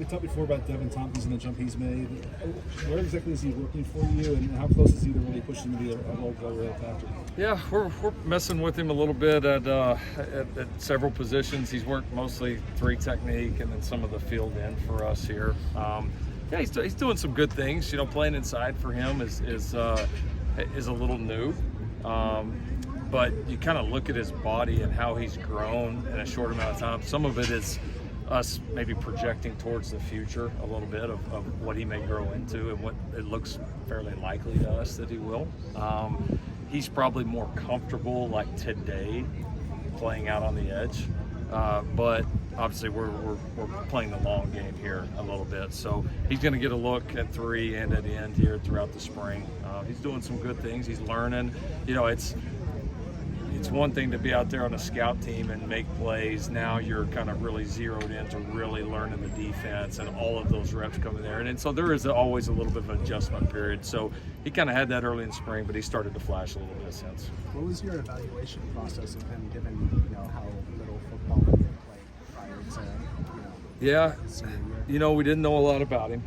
talked before about Devin Tompkins and the jump he's made. Where exactly is he working for you, and how close is he to really pushing him to be a role player after? Yeah, we're messing with him a little bit at several positions. He's worked mostly 3 technique and then some of the field end for us here. Yeah, he's doing some good things. You know, playing inside for him is a little new. But you kind of look at his body and how he's grown in a short amount of time. Some of it is us maybe projecting towards the future a little bit of what he may grow into and what it looks fairly likely to us that he will. He's probably more comfortable like today playing out on the edge. But obviously we're playing the long game here a little bit. So he's going to get a look at 3 and at the end here throughout the spring. He's doing some good things. He's learning. You know, it's one thing to be out there on a scout team and make plays. Now you're kind of really zeroed into really learning the defense and all of those reps coming there. And so there is always a little bit of an adjustment period. So he kind of had that early in spring, but he started to flash a little bit since. What was your evaluation process of him, given how little football he had played prior to his senior year? We didn't know a lot about him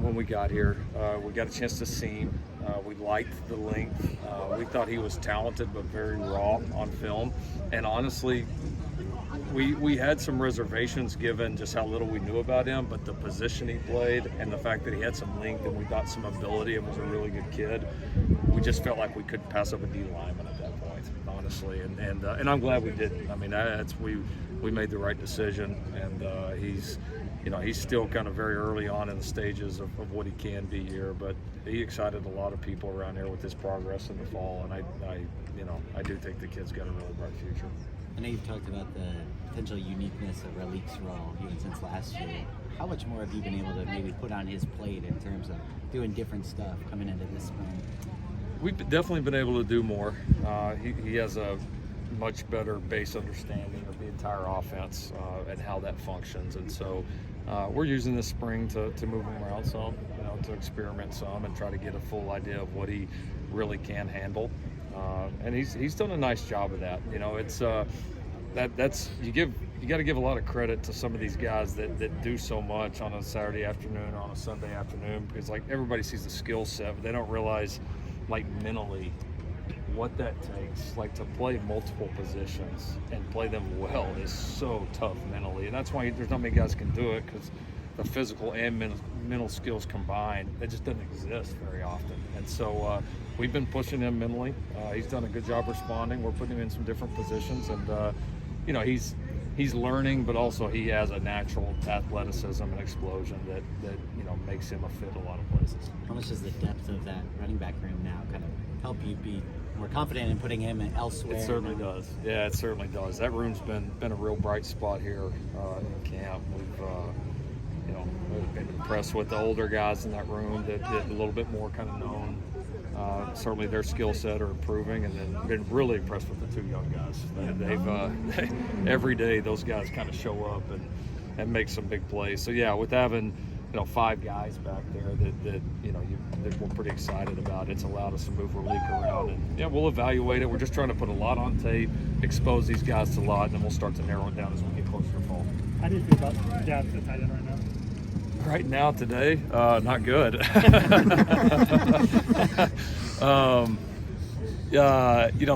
when we got here. We got a chance to see him. We liked the length. We thought he was talented but very raw on film. And honestly, we had some reservations given just how little we knew about him, but the position he played and the fact that he had some length and we thought some ability and was a really good kid, we just felt like we couldn't pass up a D lineman at that point, honestly. And I'm glad we didn't. I mean, we made the right decision, and he's still kind of very early on in the stages of what he can be here, but he excited a lot of people around here with his progress in the fall, and I do think the kid's got a really bright future. I know you've talked about the potential uniqueness of Ralik's role even since last year. How much more have you been able to maybe put on his plate in terms of doing different stuff coming into this spring? We've definitely been able to do more. He has a much better base understanding of the entire offense and how that functions, and so we're using this spring to move him around some, to experiment some and try to get a full idea of what he really can handle. And he's done a nice job of that. It's you got to give a lot of credit to some of these guys that do so much on a Saturday afternoon or on a Sunday afternoon, because like everybody sees the skill set, but they don't realize like mentally what that takes. Like to play multiple positions and play them well is so tough mentally, and that's why there's not many guys can do it, because the physical and mental skills combined, that just doesn't exist very often. And so we've been pushing him mentally. He's done a good job responding. We're putting him in some different positions, and he's learning, but also he has a natural athleticism and explosion that makes him a fit a lot of places. How much does the depth of that running back room now kind of help you be more confident in putting him elsewhere? It certainly does. Yeah, it certainly does. That room's been a real bright spot here in camp. We've been impressed with the older guys in that room that get a little bit more kind of known. Certainly their skill set are improving, and then been really impressed with the 2 young guys. Every day those guys kind of show up and make some big plays. So yeah, with having 5 guys back there that we're pretty excited about, it's allowed us to move Ralik around, and yeah, we'll evaluate it. We're just trying to put a lot on tape, expose these guys to a lot, and then we'll start to narrow it down as we get closer to fall. How do you feel about depth at tight end right now? Right now, today, not good.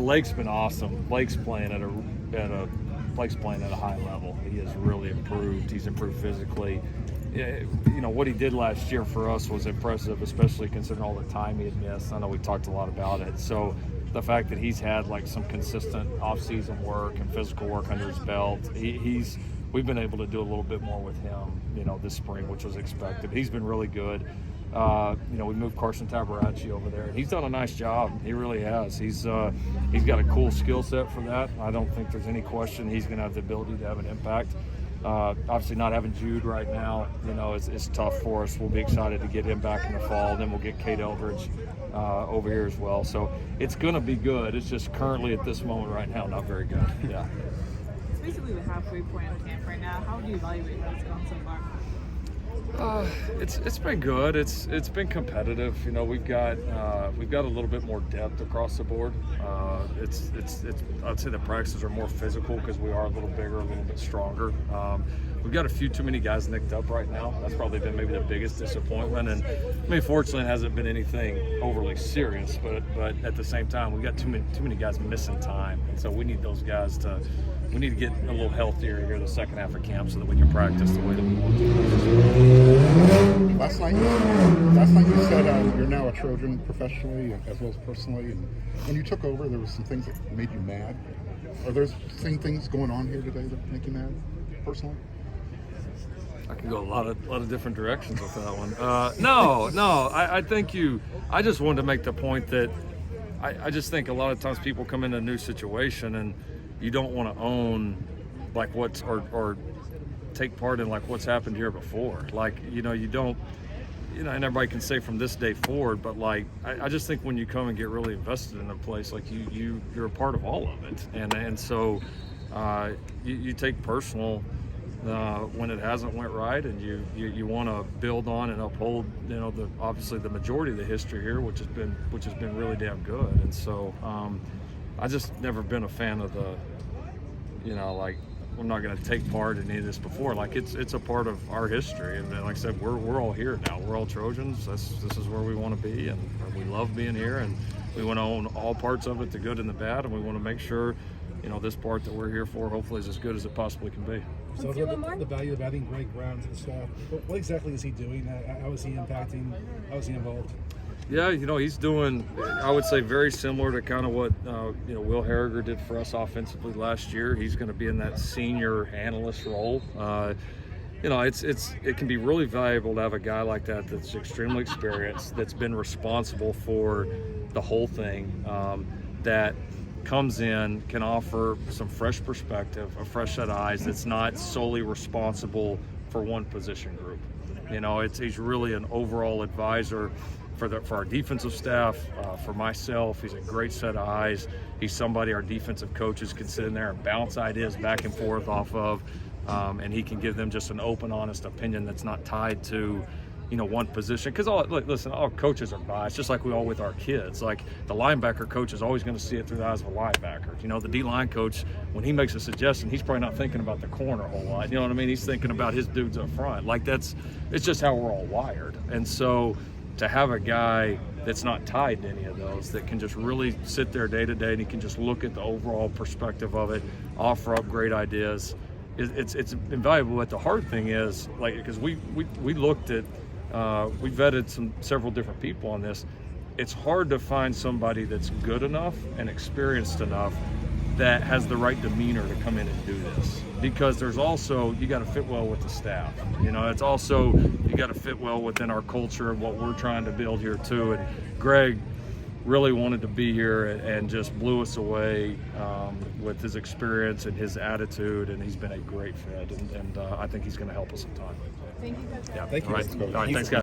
Lake's been awesome. Lake's playing at a high level. He has really improved. He's improved physically. What he did last year for us was impressive, especially considering all the time he had missed. I know we talked a lot about it. So the fact that he's had like some consistent off-season work and physical work under his belt, we've been able to do a little bit more with him, this spring, which was expected. He's been really good. We moved Carson Tabaracci over there, and he's done a nice job. He really has. He's got a cool skill set for that. I don't think there's any question he's going to have the ability to have an impact. Obviously, not having Jude right now, is tough for us. We'll be excited to get him back in the fall, and then we'll get Kate Eldridge over here as well. So it's going to be good. It's just currently at this moment right now not very good. Yeah. It's basically the halfway point of camp right now. How would you evaluate how it's gone so far? It's been good. It's been competitive. You know, we've got a little bit more depth across the board. It's I'd say the practices are more physical because we are a little bigger, a little bit stronger. We've got a few too many guys nicked up right now. That's probably been maybe the biggest disappointment. And I mean, fortunately, it hasn't been anything overly serious. But at the same time, we got too many guys missing time, and so we need those guys to. We need to get a little healthier here the second half of camp so that we can practice the way that we want to. Last night you said you're now a Trojan professionally as well as personally, and when you took over, there was some things that made you mad. Are there same things going on here today that make you mad personally? I can go a lot of different directions with that one. No, I think I just wanted to make the point that I just think a lot of times people come into a new situation and you don't want to own like what's or take part in like what's happened here before. Like, you know, you don't, you know, and everybody can say from this day forward, but like I just think when you come and get really invested in a place, like you're a part of all of it, and so you take personal when it hasn't went right, and you want to build on and uphold, you know, obviously the majority of the history here, which has been really damn good. And so I just never been a fan of the, you know, like I'm not going to take part in any of this before. Like it's a part of our history, and like I said, we're all here now. We're all Trojans. This is where we want to be, and we love being here, and we want to own all parts of it, the good and the bad, and we want to make sure, you know, this part that we're here for hopefully is as good as it possibly can be. So the value of adding Greg Brown to the staff, what exactly is he doing? How is he impacting? How is he involved? Yeah, you know, he's doing, I would say, very similar to kind of what you know, Will Harriger did for us offensively last year. He's going to be in that senior analyst role. You know, it can be really valuable to have a guy like that that's extremely experienced, that's been responsible for the whole thing, that comes in, can offer some fresh perspective, a fresh set of eyes, that's not solely responsible for one position group. You know, he's really an overall advisor for our defensive staff, for myself. He's a great set of eyes. He's somebody our defensive coaches can sit in there and bounce ideas back and forth off of, and he can give them just an open, honest opinion that's not tied to, you know, one position. Because listen, all coaches are biased, just like we all with our kids. Like the linebacker coach is always going to see it through the eyes of a linebacker. You know, the D-line coach, when he makes a suggestion, he's probably not thinking about the corner a whole lot. You know what I mean? He's thinking about his dudes up front. Like it's just how we're all wired. And so to have a guy that's not tied to any of those, that can just really sit there day to day, and he can just look at the overall perspective of it, offer up great ideas, it's invaluable. But the hard thing is, like, because we looked at, we vetted several different people on this. It's hard to find somebody that's good enough and experienced enough that has the right demeanor to come in and do this, because there's also, you got to fit well with the staff. You know, it's also, you got to fit well within our culture and what we're trying to build here too. And Greg really wanted to be here and just blew us away with his experience and his attitude, and he's been a great fit, and I think he's going to help us a ton. Thank you, Coach. Yeah. Thank you. All right, thanks, guys.